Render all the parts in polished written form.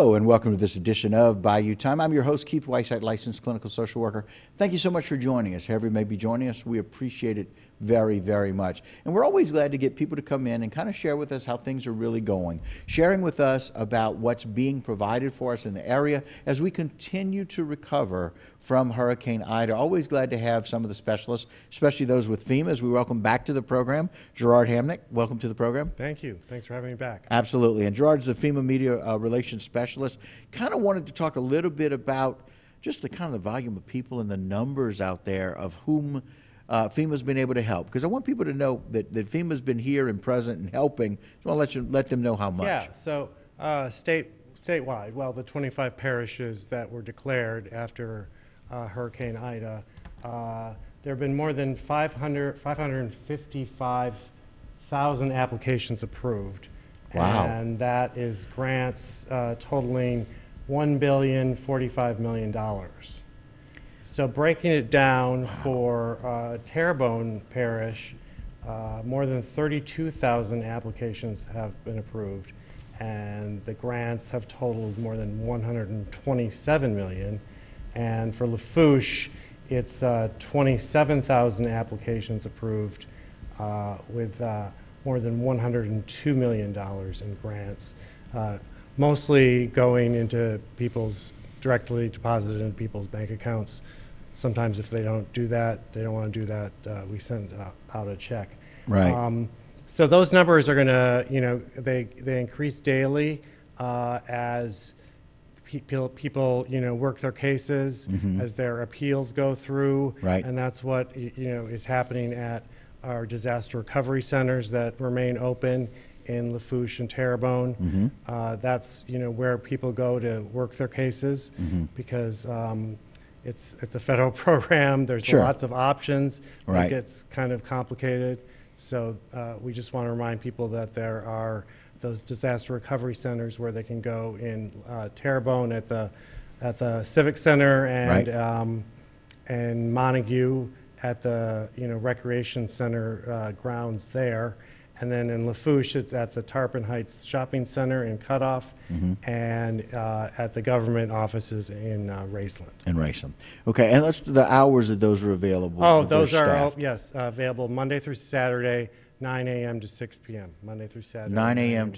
Hello and welcome to this edition of Bayou Time. I'm your host, Keith Whiteside, licensed clinical social worker. Thank you so much for joining us. Whoever may be joining us, we appreciate it very, very much. And we're always glad to get people to come in and kind of share with us how things are really going, sharing with us about what's being provided for us in the area as we continue to recover from Hurricane Ida. Always glad to have some of the specialists, especially those with FEMA, as we welcome back to the program. Gerard Hamnick, welcome to the program. Thank you. Thanks for having me back. Absolutely. And Gerard's the FEMA Media Relations Specialist. Kind of wanted to talk a little bit about just the kind of the volume of people and the numbers out there of whom FEMA's been able to help, because I want people to know that FEMA's been here and present and helping. So I'll let them know how much. Yeah, so statewide, well, the 25 parishes that were declared after Hurricane Ida, there have been more than 555,000 applications approved. Wow. And that is grants totaling $1,045 million. So breaking it down for Terrebonne Parish, more than 32,000 applications have been approved, and the grants have totaled more than $127 million. And for Lafourche, it's 27,000 applications approved with more than $102 million in grants, mostly going into directly deposited into people's bank accounts. Sometimes if they don't do that, they don't want to do that, we send out a check. Right. So those numbers are going to, they increase daily as people, work their cases, as their appeals go through. Right. And that's what, is happening at our disaster recovery centers that remain open in Lafourche and Terrebonne. That's, where people go to work their cases because it's a federal program. There's Sure. lots of options. Right. It gets kind of complicated. So we just want to remind people that there are those disaster recovery centers where they can go in Terrebonne at the Civic Center and Right. and Montague at the recreation center grounds there. And then in Lafourche, it's at the Tarpon Heights Shopping Center in Cutoff, and at the government offices in Raceland. In Raceland. Okay, and let's the hours that those are available. Oh, that they're those are, staffed. available Monday through Saturday, 9 a.m. to 6 p.m., Monday through Saturday. 9 a.m.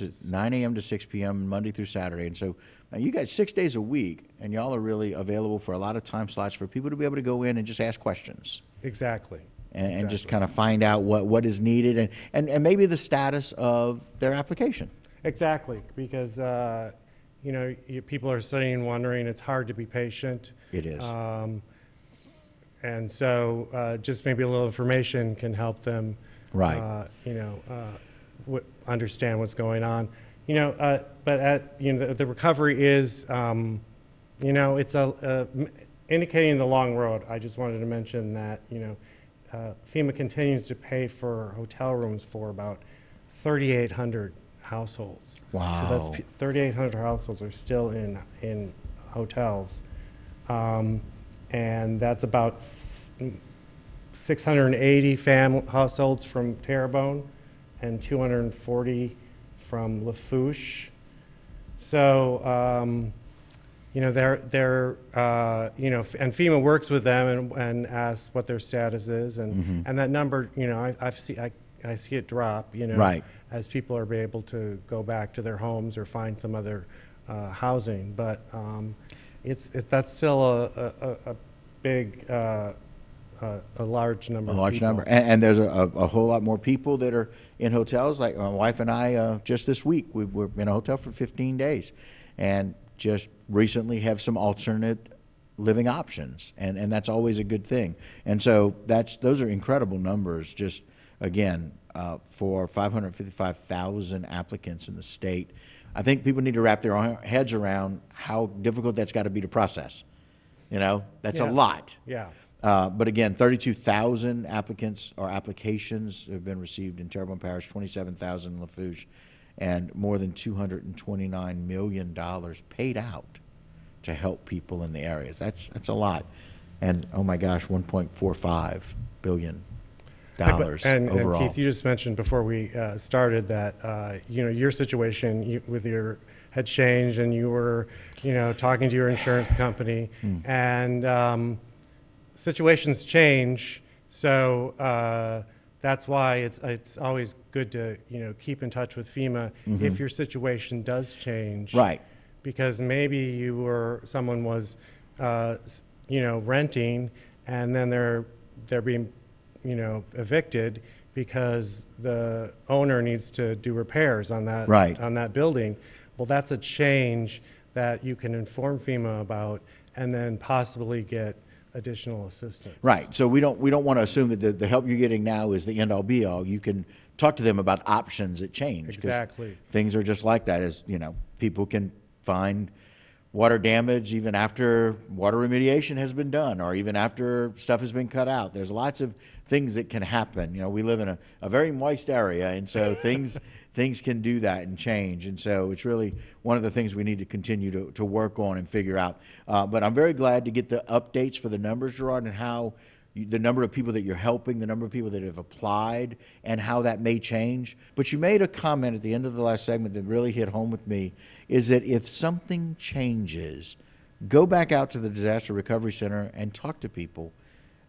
to 6 p.m. Monday through Saturday. And so you got 6 days a week, and y'all are really available for a lot of time slots for people to be able to go in and just ask questions. Exactly. And just kind of find out what is needed and maybe the status of their application. Exactly, because people are sitting and wondering. It's hard to be patient. It is. And so just maybe a little information can help them. Right. Understand what's going on. But the recovery is, it's indicating the long road. I just wanted to mention that FEMA continues to pay for hotel rooms for about 3,800 households. Wow. So that's 3,800 households are still in hotels, and that's about 680 households from Terrebonne and 240 from Lafourche. So. They're and FEMA works with them and asks what their status is, and that number, I see it drop, Right. as people are able to go back to their homes or find some other housing. But that's still a big, a large number. A large number, and there's a whole lot more people that are in hotels. Like my wife and I, just this week, we were in a hotel for 15 days, and just recently have some alternate living options, and that's always a good thing. And so those are incredible numbers. Just again, for 555,000 applicants in the state, I think people need to wrap their heads around how difficult that's got to be to process. That's a lot. Yeah. But again, 32,000 applicants or applications have been received in Terrebonne Parish, 27,000 in Lafourche, and more than $229 million paid out to help people in the areas. That's a lot. And oh my gosh, $1.45 billion overall. And Keith, you just mentioned before we started that your situation with your had changed and you were, talking to your insurance company, and situations change. So that's why it's always good to, keep in touch with FEMA if your situation does change. Right. Because maybe someone was, renting, and then they're being, evicted because the owner needs to do repairs on that Right. on that building. Well, that's a change that you can inform FEMA about, and then possibly get additional assistance. Right. So we don't want to assume that the help you're getting now is the end all be all. You can talk to them about options that change. 'Cause Exactly. things are just like that. As people can find water damage even after water remediation has been done, or even after stuff has been cut out. There's lots of things that can happen. We live in a very moist area, and so things can do that and change. And so it's really one of the things we need to continue to work on and figure out. But I'm very glad to get the updates for the numbers, Gerard, and how the number of people that you're helping, the number of people that have applied, and how that may change. But you made a comment at the end of the last segment that really hit home with me, is that if something changes, go back out to the Disaster Recovery Center and talk to people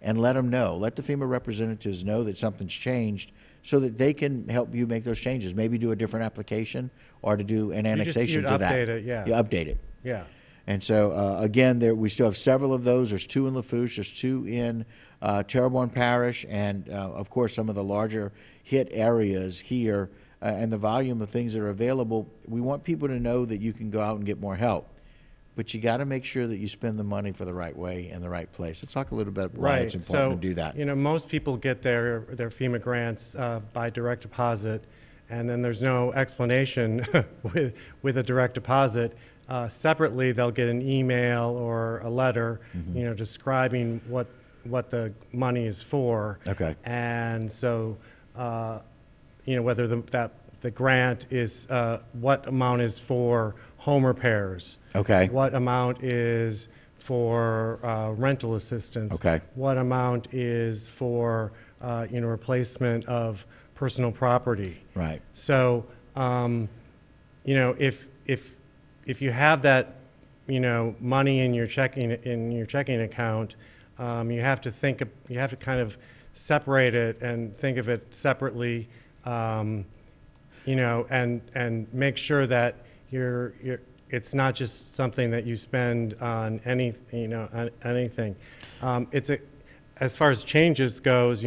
and let them know. Let the FEMA representatives know that something's changed so that they can help you make those changes. Maybe do a different application or to do an annexation to that. Update it, yeah. You update it. Yeah. And so, again, we still have several of those. There's 2 in Lafourche, there's 2 in Terrebonne Parish, and, of course, some of the larger hit areas here, and the volume of things that are available. We want people to know that you can go out and get more help. But you got to make sure that you spend the money for the right way in the right place. Let's talk a little bit about why it's important to do that. Most people get their FEMA grants by direct deposit, and then there's no explanation with a direct deposit. Separately, they'll get an email or a letter, describing what the money is for. Okay. And so, whether the grant is what amount is for home repairs. Okay. What amount is for rental assistance. Okay. What amount is for replacement of personal property. Right. So, if you have that, money in your checking account, you have to kind of separate it and think of it separately, and make sure that it's not just something that you spend on anything. As far as changes goes,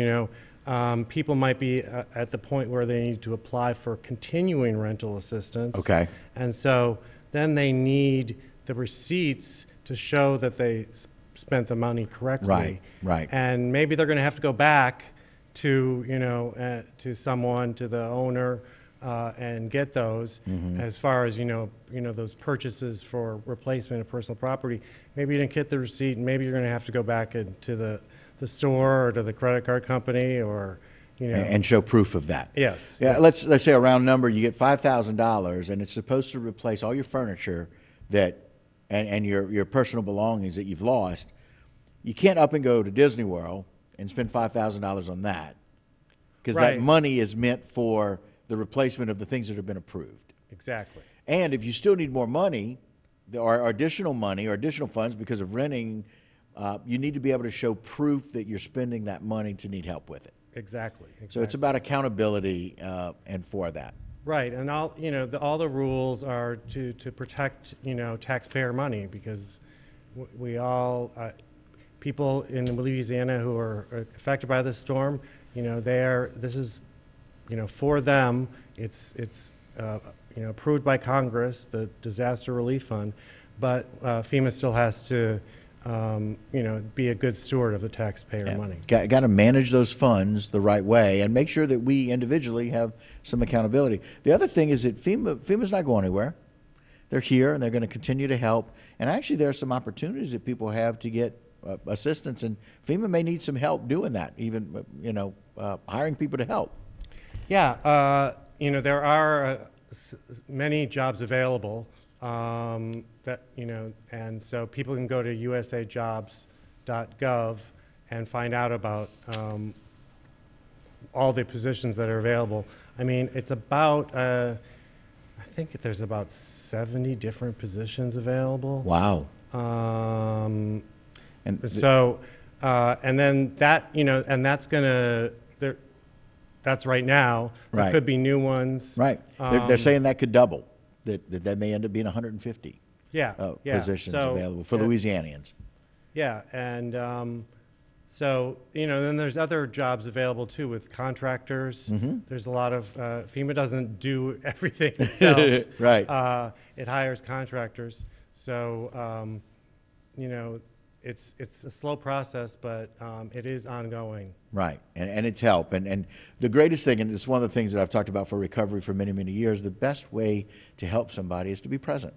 people might be at the point where they need to apply for continuing rental assistance. Okay. And so then they need the receipts to show that they spent the money correctly. Right, right. And maybe they're going to have to go back to, to someone, to the owner, and get those. As far as, those purchases for replacement of personal property. Maybe you didn't get the receipt, and maybe you're going to have to go back into the store or to the credit card company, or, And show proof of that. Yes. Yeah. Let's say a round number. You get $5,000, and it's supposed to replace all your furniture and your personal belongings that you've lost. You can't up and go to Disney World and spend $5,000 on that, because Right. that money is meant for the replacement of the things that have been approved. Exactly. And if you still need more money, or additional money or additional funds because of renting, you need to be able to show proof that you're spending that money to need help with it. Exactly. So it's about accountability and for that. Right, and all all the rules are to protect taxpayer money, because we all people in Louisiana who are affected by this storm, this is for them. It's approved by Congress, the Disaster Relief Fund, but FEMA still has to be a good steward of the taxpayer money. Got to manage those funds the right way and make sure that we individually have some accountability. The other thing is that FEMA's not going anywhere. They're here, and they're going to continue to help. And actually, there are some opportunities that people have to get assistance, and FEMA may need some help doing that, even hiring people to help. Yeah, there are many jobs available. That and so people can go to usajobs.gov and find out about all the positions that are available. I mean, it's about I think there's about 70 different positions available. Wow. Um, And so, and then that, and that's gonna, that's right now. There Right. could be new ones. right. They're saying that could double, that may end up being 150 Yeah. positions So, available for Louisianians. Yeah, and so, then there's other jobs available too with contractors. There's a lot of, FEMA doesn't do everything itself. Right. It hires contractors. So, it's a slow process, but it is ongoing. Right, and it's help. And the greatest thing, and it's one of the things that I've talked about for recovery for many, many years, the best way to help somebody is to be present.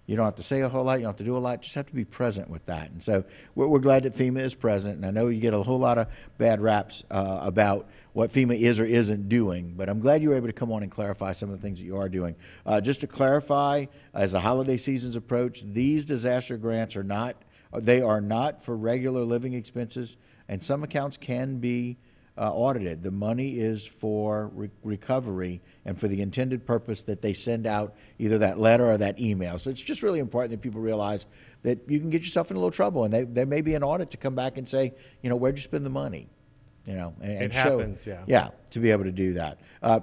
You don't have to say a whole lot, you don't have to do a lot, just have to be present with that. And so we're glad that FEMA is present, and I know you get a whole lot of bad raps about what FEMA is or isn't doing, but I'm glad you were able to come on and clarify some of the things that you are doing. Just to clarify, as the holiday seasons approach, these disaster grants they are not for regular living expenses, and some accounts can be audited. The money is for recovery and for the intended purpose that they send out either that letter or that email. So it's just really important that people realize that you can get yourself in a little trouble, and there may be an audit to come back and say, where'd you spend the money? And It show, happens, yeah. Yeah, to be able to do that.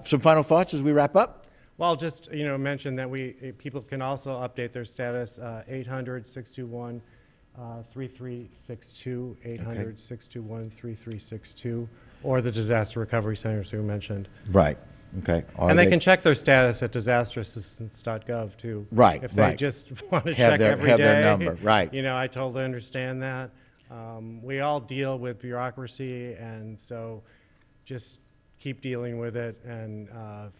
Some final thoughts as we wrap up? Well, just, mention that people can also update their status, 800-621 3362, 800-621-3362, or the disaster recovery centers we mentioned. Right. Okay. And they can check their status at disasterassistance.gov too. Right, If they right. just want to Have check their- every day. have their number, right. I totally understand that. We all deal with bureaucracy, and so just keep dealing with it, and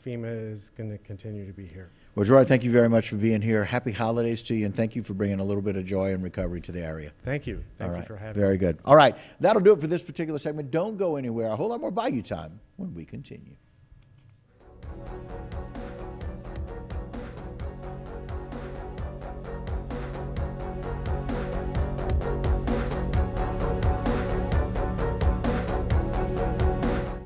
FEMA is going to continue to be here. Well, Gerard, thank you very much for being here. Happy holidays to you, and thank you for bringing a little bit of joy and recovery to the area. Thank you. Thank All you right. for having me. Very good. All right. That'll do it for this particular segment. Don't go anywhere. A whole lot more Bayou time when we continue.